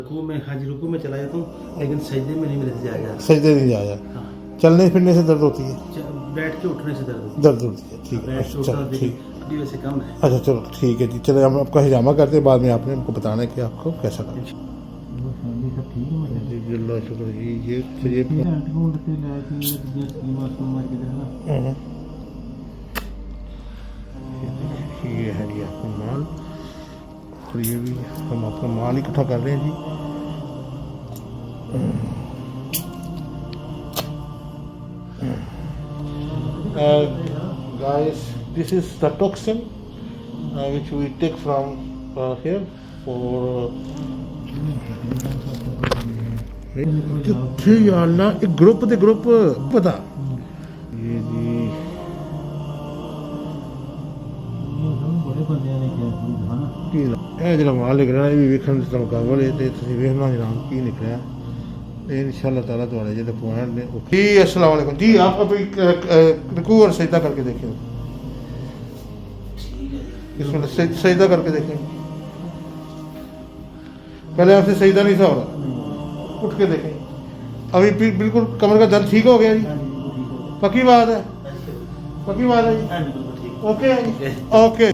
रुकू में, हाँ जी रुकू में चला जाता हूँ, लेकिन सजदे में नहीं मेरे से जाया जाता। सजदे नहीं जाया। हाँ, चलने फिरने से दर्द होती है? बैठ के उठने से दर्द होता है। दर्द होती है, ठीक है। बैठ के अच्छा उठना ठीक, अभी वैसे कम है। अच्छा चलो ठीक है जी। चलो हम आपका हिजामा करते हैं, बाद में आपने हमको बताना है कि आपको कैसा लगा। जी अल्लाह शुक्र जी। ये ये है जी आपका माल, और ये भी हम अपना माल इकट्ठा कर रहे हैं जी। Guys, this is the toxin which we take from here for जी अल्लाह, एक ग्रुप दे ग्रुप पता ये जी ਇਹ ਜਿਹੜਾ ਮਾਲ ਨਿਕਲਿਆ ਇਹ ਵੀ ਵੇਖਣ ਦੇ ਮੁਕਾਬਲੇ ਤੇ ਤੁਸੀਂ ਵੇਖਣਾ ਜਨਾਬ ਕੀ ਨਿਕਲਿਆ। ਇਹ इंशाल्लाह ताला तुम्हारे जो पॉइंट ने जी। अस्सलाम वालेकुम जी। आप अभी रुकू और सजदा करके देखें, इसमें सजदा करके देखें। पहले आपसे सजदा नहीं था हो रहा, उठ के देखें। अभी बिल्कुल कमर का दर्द ठीक हो गया जी? पक्की बात है? पक्की बात है जी? Okay okay.